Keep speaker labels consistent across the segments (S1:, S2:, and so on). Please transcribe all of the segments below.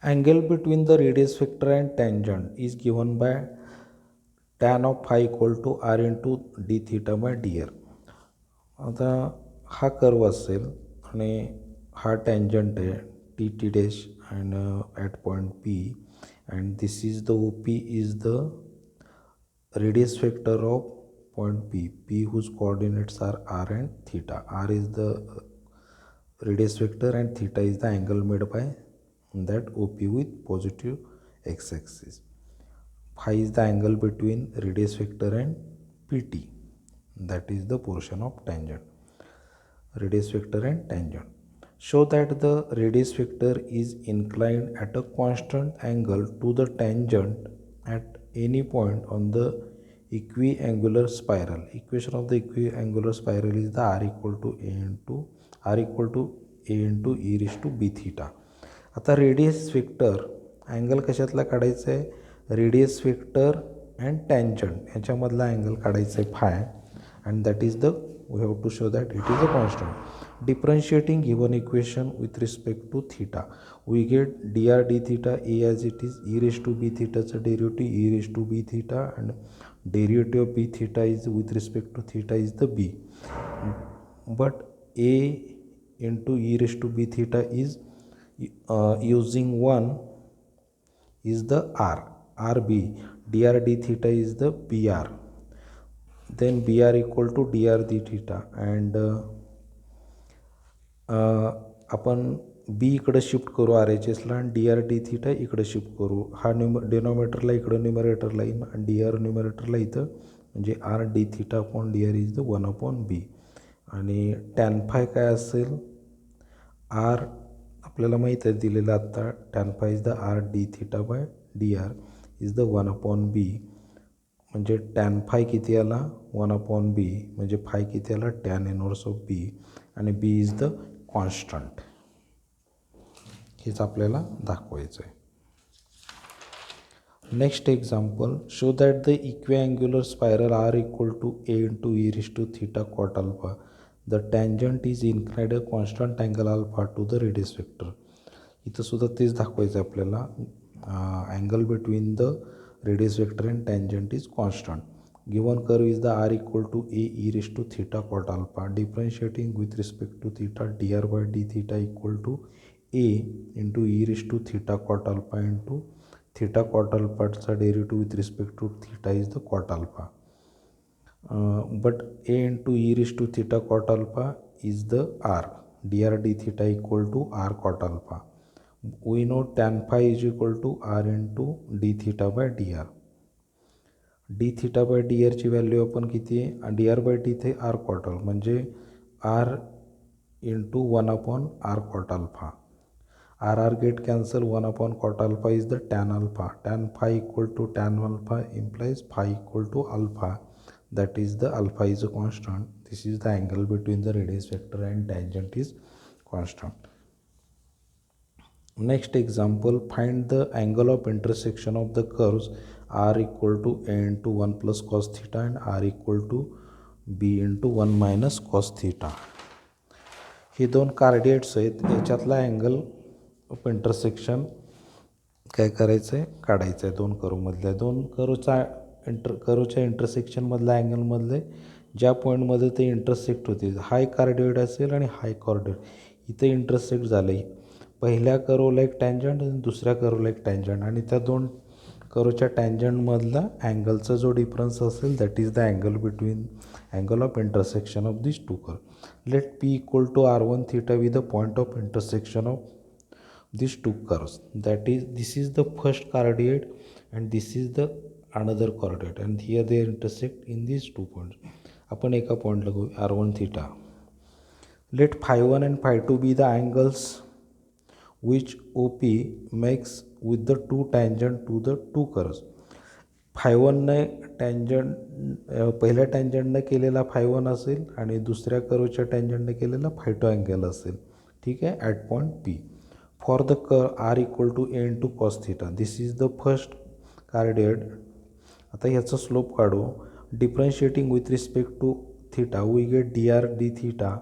S1: Angle between the radius vector and tangent is given by tan of phi equal to r into d theta by dr. आता हा curve असेल आणि हा tangent आहे T T dash and at point P and this is the O P is the radius vector of point P whose coordinates are r and theta. R is the radius vector and theta is the angle made by that OP with positive x-axis. Phi is the angle between radius vector and PT. That is the portion of tangent. Radius vector and tangent. Show that the radius vector is inclined at a constant angle to the tangent at any point on the equiangular spiral. Equation of the equiangular spiral is the r equal to a into e raised to b theta. आता radius vector angle कशातला काढायचा आहे, radius vector and tangent ह्याच्यामधला angle काढायचा आहे phi and that is the we have to show that it is a constant. Differentiating given equation with respect to theta, we get dr d theta a as it is, e raised to b theta चा derivative e raised to b theta and derivative of b theta is with respect to theta is the b, but a into e raised to b theta is using 1 is the rb, dr d theta is the br, then br equal to dr d theta and आपण बी इकडे shift करू R H एसला आणि D r d theta इकडे shift करू. हा डिनॉमिनेटरला इकडं न्युमरेटरला येईन आणि डी आर न्युमरेटरला इथं, म्हणजे r d theta upon d r is the 1 upon b. आणि टॅन फाय काय असेल, आर आपल्याला माहीत आहे दिलेलं आत्ता, tan phi is the r d theta by D r is the 1 upon b, म्हणजे टॅन फाय किती आला 1 अपॉन बी, म्हणजे फाय किती आला टॅन इनवर्स ऑफ बी आणि बी इज द कॉन्स्टंट. हेच आपल्याला दाखवायचं आहे. Next example, show that the equiangular spiral r equal to a into e raise to theta cot alpha, the tangent is inclined a constant angle alpha to the radius vector. इथं सुद्धा तेच दाखवायचं आहे आपल्याला. Angle between the radius vector and tangent is constant. Given curve is the r equal to a e raised to theta cot alpha. Differentiating with respect to theta, dr by d theta equal to a into e raised to theta cot alpha into theta cot alpha चा derivative with respect to theta is the cot alpha. But a into e raised to theta cot alpha is the r. dr d theta equal to r cot alpha. We know tan phi is equal to r into d theta by dr. d theta by dr ची value आपण किती आहे, dr by d थे r cot alpha म्हणजे r into 1 upon r cot alpha. r get cancel, 1 upon cot alpha is the tan alpha. Tan phi equal to tan alpha implies phi equal to alpha. That is the alpha is a constant. This is the angle between the radius vector and tangent is constant. Next example, find the angle of intersection of the curves r equal to a into 1 plus cos theta and r equal to b into 1 minus cos theta. हे दोन कार्डिएट्स आहेत, याच्यातला angle of intersection काय करायचं आहे, काढायचं आहे. दोन कर्वमधल्या, दोन कर्वच्या इंटरसेक्शनमधल्या अँगलमधले ज्या पॉईंटमध्ये ते इंटरसेक्ट होते, हा एक कार्डिएट असेल आणि हा एक कार्डिएट इथे इंटरसेक्ट झाले. पहिल्या कर्वला एक टँजंट आणि दुसऱ्या कर्वला एक टँजंट, आणि त्या दोन कर्वच्या टँजंटमधला अँगलचा जो डिफरन्स असेल that is the angle between angle of intersection of this two curve. Let p equal to r one theta with the point of intersection of this two curves. That is this is the first cardioid and this is the another cardioid and here they intersect in this two points. आपण एका पॉईंटला घेऊ r one theta. Let phi one and phi two be the angles which OP makes with the two tangent to the two curves. Phi वनने पहिल्या टँजंटने केलेला five one असेल आणि दुसऱ्या कर्वच्या टँजंटने केलेला फाय टू अँगल असेल. ठीक आहे, at point p. For the curve r equal to a into cos theta, this is the first cardioid. आता ह्याचा स्लोप काढू. Differentiating with respect to theta we get d r d theta.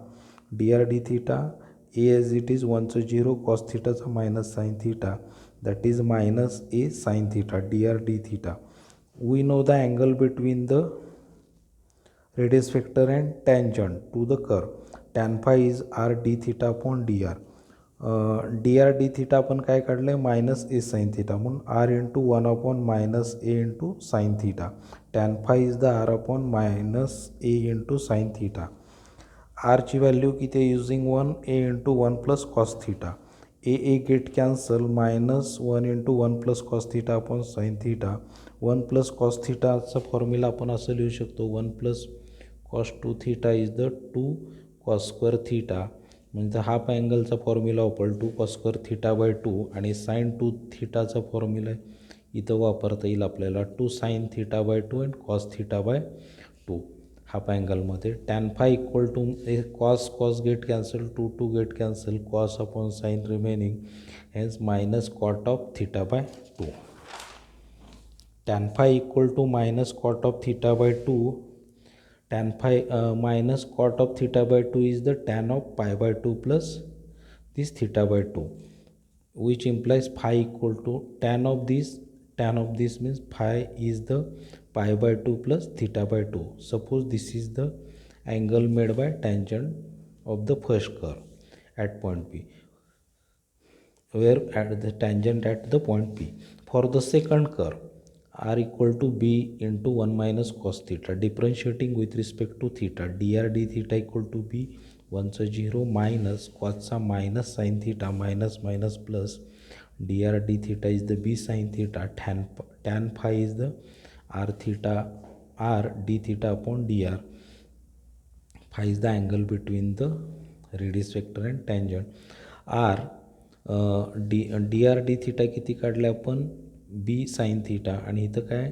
S1: D r d theta a as it is 1चं 0 cos थिटाचा minus sine theta. that is minus a sine theta, dr d theta. We know the angle between the radius vector and tangent to the curve. Tan phi is r d theta upon dr. dr d theta आपण काय काढले minus a sine theta म्हणून r into 1 upon minus a into sine theta. Tan phi is the r upon minus a into sine theta. r ची value किती आहे using 1 a into 1 plus cos theta. A get cancel minus 1 into 1 plus cos theta upon sine theta. 1 plus cos थिटाचा formula आपण असं लिहू शकतो 1 plus cos 2 theta is the 2 cos square theta. म्हणजे half अँगलचा formula वापर 2 cos square theta by 2 आणि sine 2 थिटाचा formula इथं वापरता येईल आपल्याला 2 sine theta by 2 and cos theta by 2 half अँगलमध्ये. Tan phi equal to cos get cancel 2 get cancel cos upon sine remaining hence minus cot of theta by 2. Tan phi equal to minus cot of theta by 2. tan phi minus cot of theta by 2 is the tan of pi by 2 plus this theta by 2, which implies phi equal to tan of this means phi is the pi by 2 plus theta by 2. Suppose this is the angle made by tangent of the first curve at point P, where at the tangent at the point P. For the second curve r equal to b into 1 minus cos theta, differentiating with respect to theta, dr d theta equal to b 1चा 0 minus cosचा minus sin theta minus minus plus dr d theta is the b sin theta. tan phi is the r d theta upon dr. Phi is the angle between the radius vector and tangent. r dr d theta किती काढले आपण बी sine theta आणि इथं काय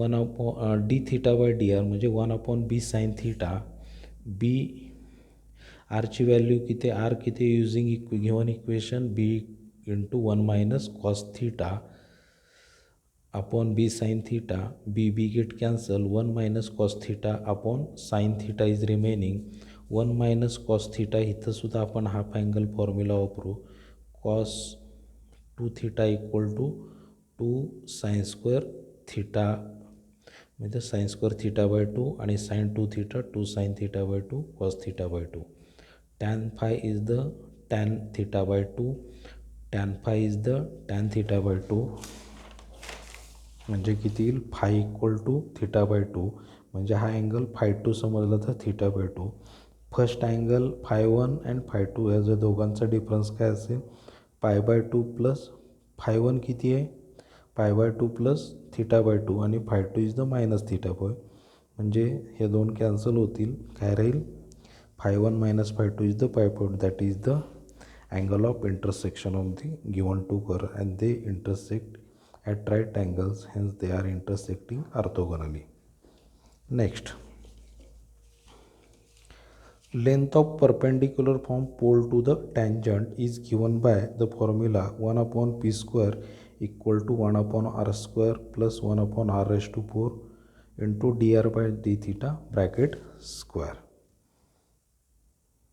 S1: 1 upon D theta by D R म्हणजे 1 upon B sine theta. B आरची value किती R किती using given equation B into 1 minus cos theta upon B sine theta. B get cancel 1 minus cos theta upon sine theta is remaining 1 minus cos theta. इथं सुद्धा आपण half angle formula वापरू cos 2 theta equal to 2 sine square theta म्हणजे sine square theta by 2 आणि sine 2 theta 2 sine theta by 2 cos theta by 2. Tan phi is the tan theta by 2. Tan phi is the tan theta by 2 म्हणजे किती येईल phi equal to theta by 2 म्हणजे हा angle phi 2 समजला तर theta by 2. First angle phi 1 and phi 2 ह्या जर दोघांचा डिफरन्स काय असेल पाय बाय 2 प्लस फाय 1 किती आहे pi by 2 plus theta by 2 आणि phi 2 is the minus theta by म्हणजे हे दोन कॅन्सल होतील. काय राहील phi 1 minus phi 2 is the pi point that is the angle of intersection of the given two curve and they intersect at right angles, hence they are intersecting orthogonally. Next, length of perpendicular from pole to the tangent is given by the formula 1 upon p square equal to 1 upon r square plus 1 upon r raised to 4 into dr by d theta bracket square.